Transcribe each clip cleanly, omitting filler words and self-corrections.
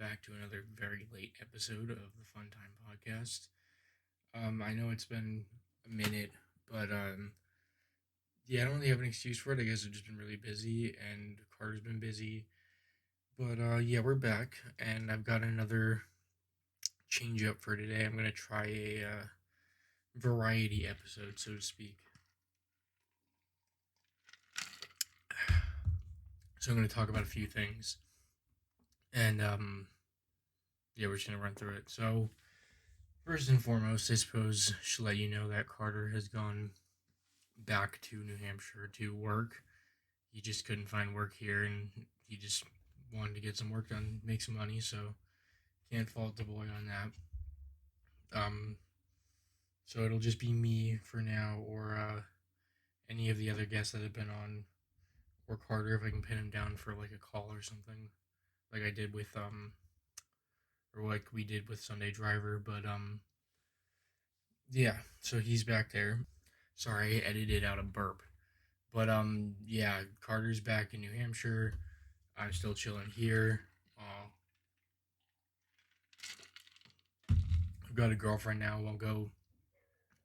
back to another very late episode of the Fun Time Podcast. I know it's been a minute, but yeah, I don't really have an excuse for it. I guess I've just been really busy, and Carter's been busy. But yeah, we're back, and I've got another change up for today. I'm gonna try a variety episode, so to speak. So I'm gonna talk about a few things, and yeah, we're just gonna run through it. So first and foremost, I suppose should let you know that Carter has gone back to New Hampshire to work. He just couldn't find work here, and he just wanted to get some work done, make some money. So can't fault the boy on that. So it'll just be me for now, or any of the other guests that have been on, or Carter if I can pin him down for like a call or something, like I did with or like we did with Sunday Driver. But yeah, so he's back there. Sorry, I edited out a burp. But yeah, Carter's back in New Hampshire. I'm still chilling here. I've got a girlfriend now. Won't go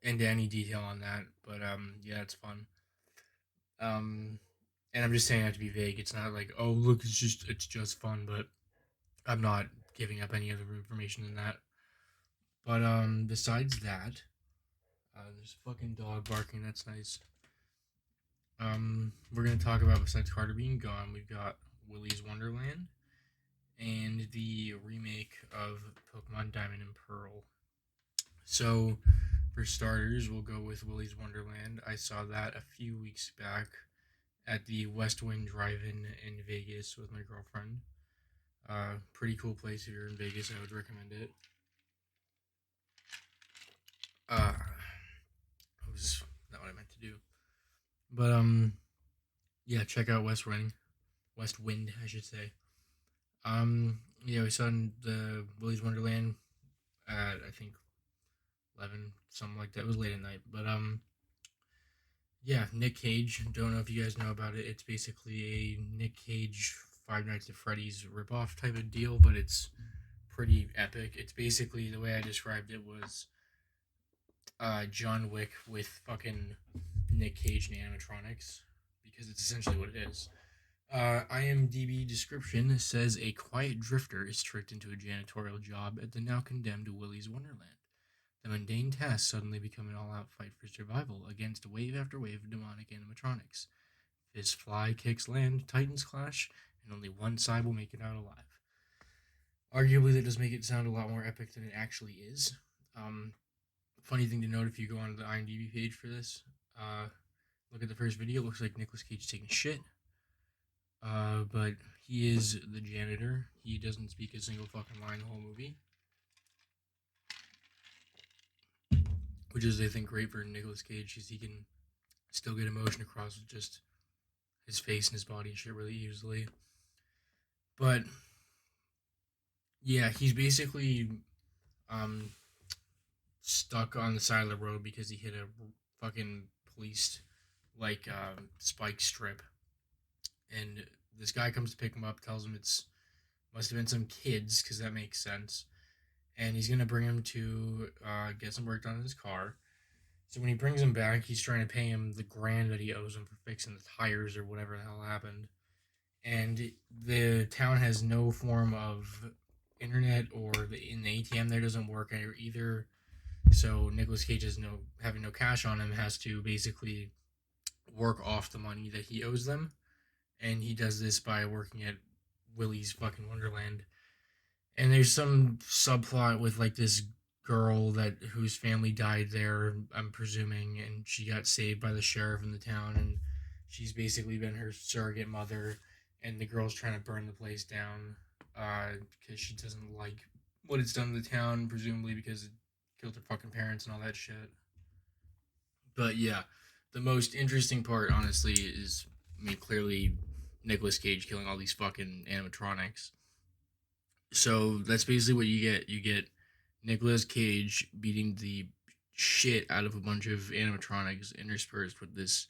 into any detail on that, but yeah, it's fun. Um, and I'm just saying that to be vague. It's not like, oh, look, it's just fun, but I'm not giving up any other information than that. But besides that, there's a fucking dog barking. That's nice. We're gonna talk about, besides Carter being gone, we've got Willy's Wonderland and the remake of Pokemon Diamond and Pearl. So, for starters, we'll go with Willy's Wonderland. I saw that a few weeks back at the West Wind Drive-In in Vegas with my girlfriend. Pretty cool place if you're in Vegas. I would recommend it. That was not what I meant to do, but yeah, check out West Wind, I should say. Yeah, we saw the Willy's Wonderland at I think 11, something like that. It was late at night, but yeah, Nick Cage. Don't know if you guys know about it. It's basically a Nick Cage Five Nights at Freddy's ripoff type of deal, but it's pretty epic. It's basically, the way I described it was John Wick with fucking Nick Cage and animatronics, because it's essentially what it is. IMDb description says a quiet drifter is tricked into a janitorial job at the now condemned Willy's Wonderland. The mundane tasks suddenly become an all-out fight for survival against wave after wave of demonic animatronics. Fists fly, kicks land, titans clash, and only one side will make it out alive. Arguably, that does make it sound a lot more epic than it actually is. Funny thing to note, if you go onto the IMDb page for this, look at the first video. It looks like Nicolas Cage taking shit. But he is the janitor. He doesn't speak a single fucking line the whole movie, which is, I think, great for Nicolas Cage, because he can still get emotion across with just his face and his body and shit really easily. But yeah, he's basically stuck on the side of the road because he hit a fucking police like spike strip, and this guy comes to pick him up, tells him it's must have been some kids, because that makes sense, and he's gonna bring him to get some work done on his car. So when he brings him back, he's trying to pay him the grand that he owes him for fixing the tires or whatever the hell happened. And the town has no form of internet, or in the ATM there doesn't work either. So Nicolas Cage is having no cash on him, has to basically work off the money that he owes them, and he does this by working at Willy's fucking Wonderland. And there's some subplot with like this girl that whose family died there, I'm presuming, and she got saved by the sheriff in the town, and she's basically been her surrogate mother, and the girl's trying to burn the place down because she doesn't like what it's done to the town, presumably because it killed her fucking parents and all that shit. But yeah, the most interesting part, honestly, is, I mean, clearly Nicolas Cage killing all these fucking animatronics. So that's basically what you get. You get Nicolas Cage beating the shit out of a bunch of animatronics, interspersed with this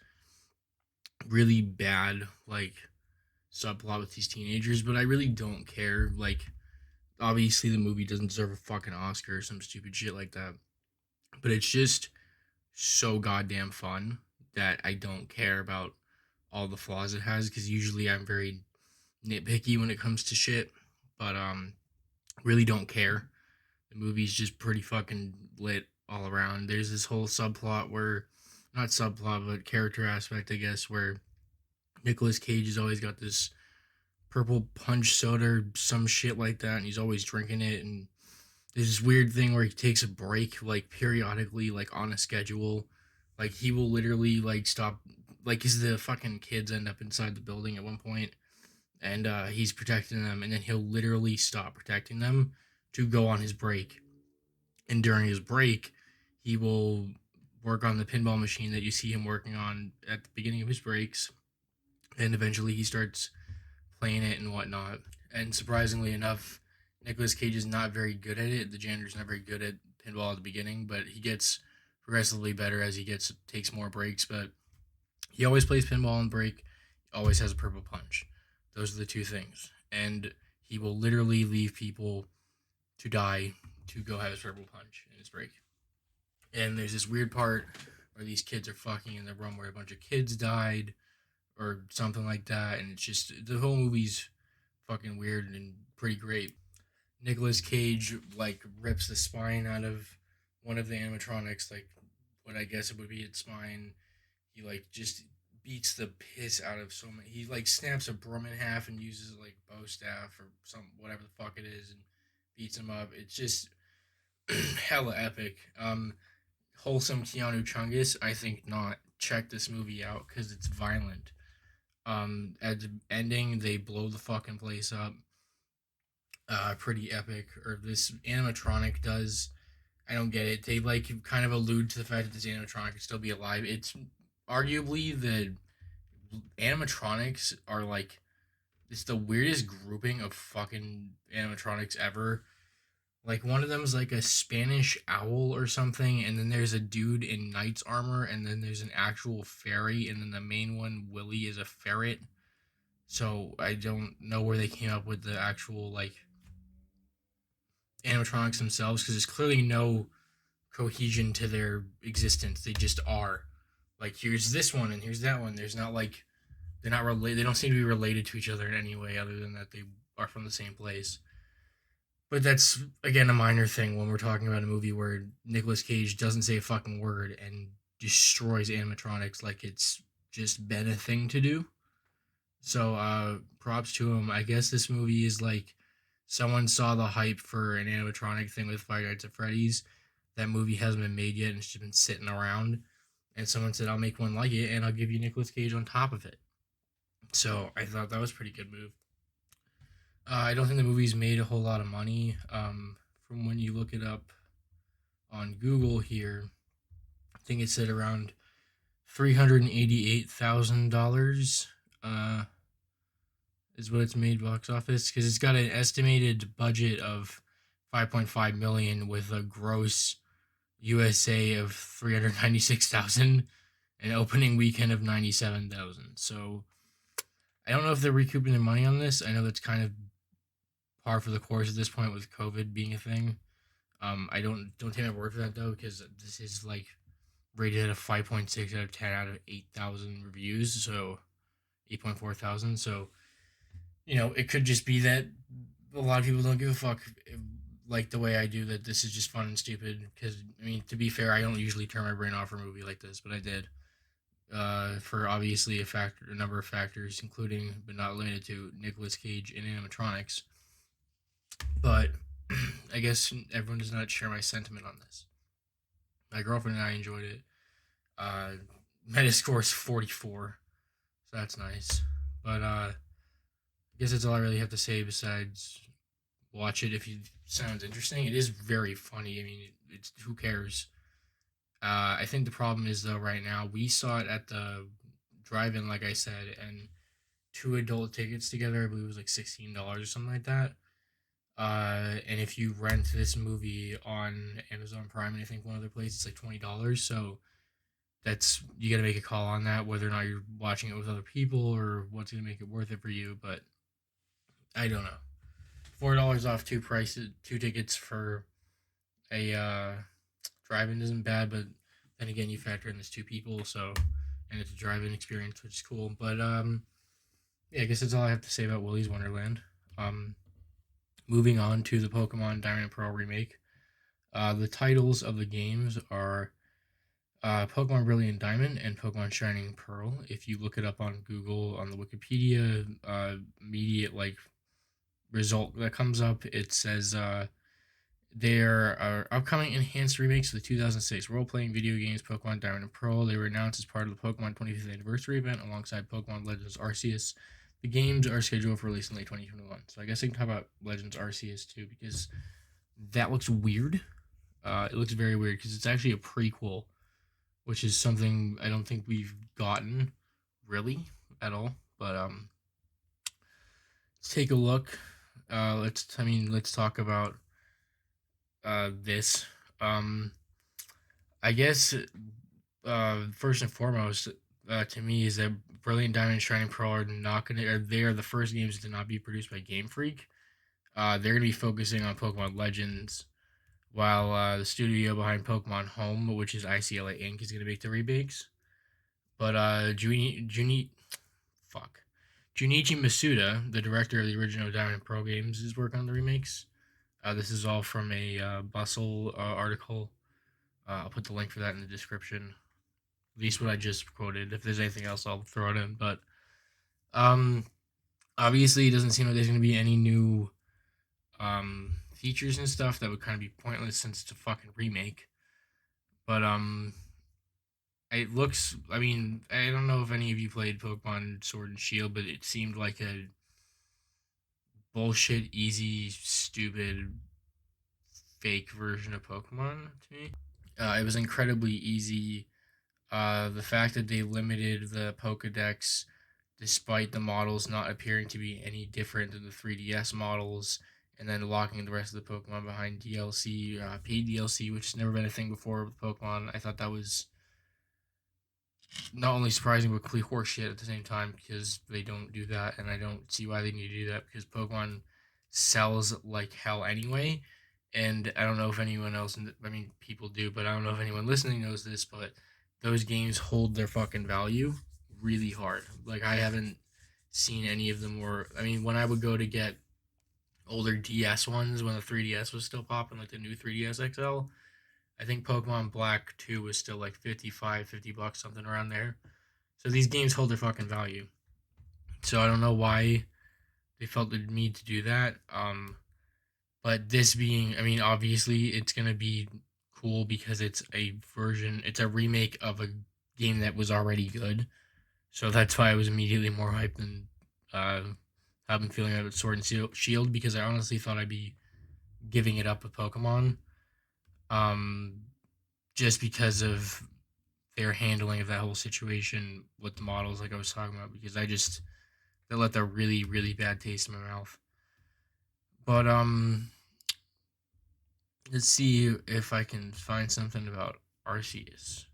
really bad, like, subplot with these teenagers. But I really don't care. Like, Obviously, the movie doesn't deserve a fucking Oscar or some stupid shit like that. But it's just so goddamn fun that I don't care about all the flaws it has, because usually I'm very nitpicky when it comes to shit. But really don't care. The movie's just pretty fucking lit all around. There's this whole subplot where, not subplot, but character aspect, I guess, where Nicolas Cage has always got this purple punch soda or some shit like that, and he's always drinking it. And there's this weird thing where he takes a break, like periodically, like on a schedule. Like he will literally like stop, like, cause the fucking kids end up inside the building at one point, and he's protecting them, and then he'll literally stop protecting them to go on his break. And during his break, he will work on the pinball machine that you see him working on at the beginning of his breaks, and eventually he starts playing it and whatnot. And surprisingly enough, Nicolas Cage is not very good at it. The janitor's not very good at pinball at the beginning, but he gets progressively better as he takes more breaks. But he always plays pinball on break. He always has a purple punch. Those are the two things. And he will literally leave people to die to go have his purple punch in his break. And there's this weird part where these kids are fucking in the room where a bunch of kids died or something like that, and it's just the whole movie's fucking weird and pretty great. Nicolas Cage like rips the spine out of one of the animatronics, like what I guess it would be its spine. He like just beats the piss out of so many. He like snaps a broom in half and uses like bow staff or some whatever the fuck it is and beats him up. It's just hella epic. Wholesome Keanu Chungus, I think not. Check this movie out because it's violent. At the ending, they blow the fucking place up. Pretty epic. Or this animatronic does. I don't get it. They like kind of allude to the fact that this animatronic could still be alive. It's arguably the animatronics are like, it's the weirdest grouping of fucking animatronics ever. Like one of them is like a Spanish owl or something, and then there's a dude in knight's armor, and then there's an actual fairy, and then the main one, Willy, is a ferret. So I don't know where they came up with the actual like animatronics themselves, because there's clearly no cohesion to their existence. They just are. Like here's this one and here's that one. There's not like they're not related. They don't seem to be related to each other in any way other than that they are from the same place. But that's again a minor thing when we're talking about a movie where Nicolas Cage doesn't say a fucking word and destroys animatronics like it's just been a thing to do. So props to him. I guess this movie is like someone saw the hype for an animatronic thing with Five Nights at Freddy's. That movie hasn't been made yet and it's just been sitting around. And someone said, I'll make one like it and I'll give you Nicolas Cage on top of it. So I thought that was a pretty good move. I don't think the movie's made a whole lot of money. From when you look it up on Google here, I think it said around $388,000 is what it's made box office, because it's got an estimated budget of 5.5 million with a gross USA of 396,000, an opening weekend of 97,000. So I don't know if they're recouping their money on this. I know that's kind of par for the course at this point with COVID being a thing. I don't take my word for that though, because this is like rated at a 5.6 out of 10 out of 8,000 reviews, so 8.4 thousand. So it could just be that a lot of people don't give a fuck like the way I do, that this is just fun and stupid. Because I mean, to be fair, I don't usually turn my brain off for a movie like this, but I did. For obviously a number of factors, including but not limited to Nicolas Cage and animatronics. But I guess everyone does not share my sentiment on this. My girlfriend and I enjoyed it. Metascore is 44, so that's nice. But I guess that's all I really have to say besides watch it if it sounds interesting. It is very funny. I mean, it's who cares? I think the problem is though right now we saw it at the drive-in, like I said, and two adult tickets together, I believe it was like $16 or something like that. And if you rent this movie on Amazon Prime and I think one other place, it's like $20. So that's, you got to make a call on that, whether or not you're watching it with other people or what's going to make it worth it for you. But I don't know. $4 $10 off two tickets for a drive-in isn't bad, but then again, you factor in there's two people, so and it's a drive-in experience, which is cool. But yeah, I guess that's all I have to say about Willy's Wonderland. Um, Moving on to the Pokemon Diamond and Pearl remake. The titles of the games are Pokemon Brilliant Diamond and Pokemon Shining Pearl. If you look it up on Google on the Wikipedia immediate like result that comes up, it says there are upcoming enhanced remakes of the 2006 role-playing video games Pokemon Diamond and Pearl. They were announced as part of the Pokemon 25th anniversary event alongside Pokemon Legends Arceus. The games are scheduled for release in late 2021. So I guess I can talk about Legends Arceus too because that looks weird. It looks very weird because it's actually a prequel, which is something I don't think we've gotten really at all. But let's take a look. Let's talk about this. I guess first and foremost, to me, is that Brilliant Diamond and Shining Pearl are not gonna. They are the first games to not be produced by Game Freak. They're gonna be focusing on Pokemon Legends, while the studio behind Pokemon Home, which is ICLA Inc., is gonna make the remakes. But Junichi Masuda, the director of the original Diamond and Pearl games, is working on the remakes. This is all from a Bustle article. I'll put the link for that in the description. At least what I just quoted. If there's anything else, I'll throw it in. But obviously, it doesn't seem like there's going to be any new features and stuff that would kind of be pointless since it's a fucking remake. But it looks. I mean, I don't know if any of you played Pokemon Sword and Shield, but it seemed like a bullshit, easy, stupid, fake version of Pokemon to me. It was incredibly easy. The fact that they limited the Pokedex despite the models not appearing to be any different than the 3DS models, and then locking the rest of the Pokemon behind DLC, paid DLC, which has never been a thing before with Pokemon. I thought that was not only surprising but complete horseshit at the same time because they don't do that, and I don't see why they need to do that because Pokemon sells like hell anyway. And I don't know if anyone else, I mean, people do, but I don't know if anyone listening knows this, but those games hold their fucking value really hard. Like, I haven't seen any of them where, I mean, when I would go to get older DS ones, when the 3DS was still popping, like the new 3DS XL, I think Pokemon Black 2 was still like 55, $50, something around there. So these games hold their fucking value. So I don't know why they felt the need to do that. But this being, I mean, obviously it's going to be cool because it's a remake of a game that was already good. So that's why I was immediately more hyped than I've been feeling about Sword and Shield because I honestly thought I'd be giving it up with Pokemon. Um, just because of their handling of that whole situation with the models, like I was talking about, because they left a really, really bad taste in my mouth. But let's see if I can find something about Arceus.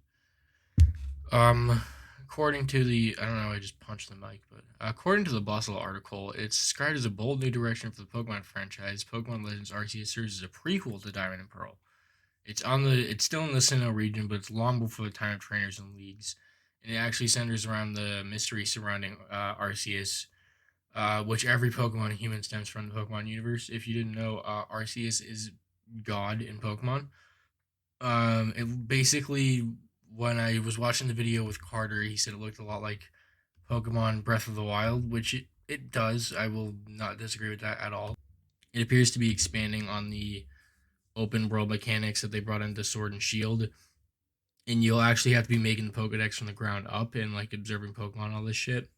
According to the, I don't know, I just punched the mic, but according to the Bustle article, it's described as a bold new direction for the Pokemon franchise. Pokemon Legends Arceus serves as a prequel to Diamond and Pearl. It's still in the Sinnoh region, but it's long before the time of trainers and leagues, and it actually centers around the mystery surrounding Arceus, which every Pokemon and human stems from the Pokemon universe. If you didn't know, Arceus is God in Pokemon. It basically, when I was watching the video with Carter, he said it looked a lot like Pokemon Breath of the Wild, which it does. I will not disagree with that at all. It appears to be expanding on the open world mechanics that they brought into Sword and Shield, and you'll actually have to be making the Pokedex from the ground up and like observing Pokemon, all this shit.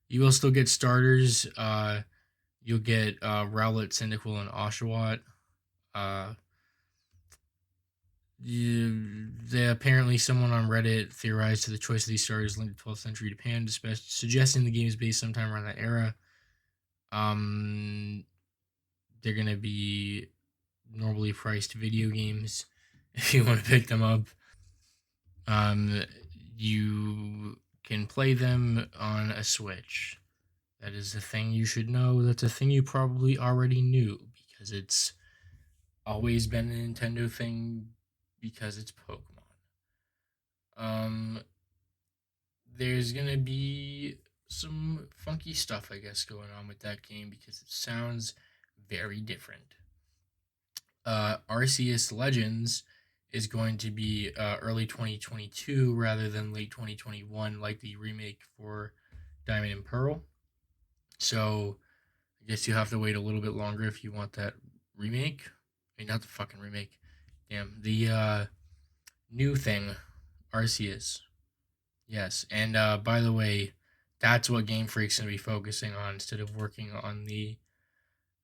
You will still get starters. You'll get Rowlet, Cyndaquil, and Oshawott. Apparently someone on Reddit theorized to the choice of these starters linked to 12th century Japan, suggesting the game is based sometime around that era. They're gonna be normally priced video games if you want to pick them up. You can play them on a Switch. That is a thing you should know. That's a thing you probably already knew because it's always been a Nintendo thing because it's Pokemon. Um, there's gonna be some funky stuff, I guess, going on with that game because it sounds very different. Arceus Legends is going to be early 2022 rather than late 2021, like the remake for Diamond and Pearl. So I guess you have to wait a little bit longer if you want that remake. I mean, not the fucking remake. Damn, the new thing, Arceus. Yes, and by the way, that's what Game Freak's gonna be focusing on instead of working on the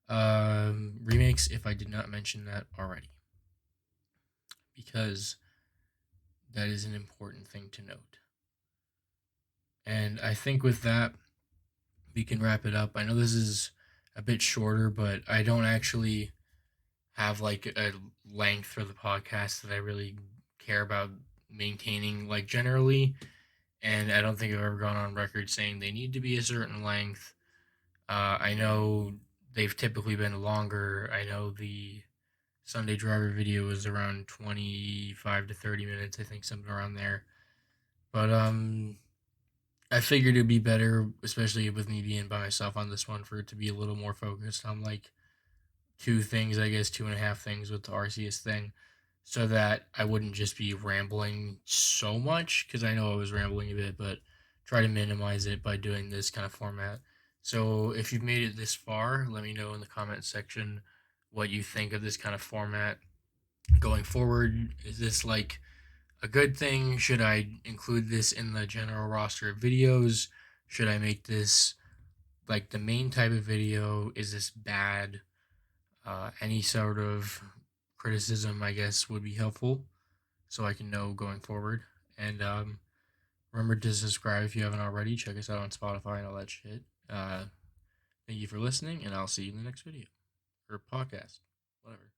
remakes. If I did not mention that already, because that is an important thing to note. And I think with that, we can wrap it up. I know this is a bit shorter, but I don't actually have like a length for the podcast that I really care about maintaining, like generally. And I don't think I've ever gone on record saying they need to be a certain length. I know they've typically been longer. I know the Sunday driver video was around 25 to 30 minutes, I think something around there. But I figured it'd be better, especially with me being by myself on this one, for it to be a little more focused on like two things, I guess, two and a half things with the Arceus thing, so that I wouldn't just be rambling so much, because I know I was rambling a bit, but try to minimize it by doing this kind of format. So if you've made it this far, let me know in the comment section what you think of this kind of format going forward. Is this like a good thing? Should I include this in the general roster of videos? Should I make this like the main type of video? Is this bad? Any sort of criticism, I guess, would be helpful so I can know going forward. And remember to subscribe if you haven't already. Check us out on Spotify and all that shit. Thank you for listening, and I'll see you in the next video or podcast, whatever.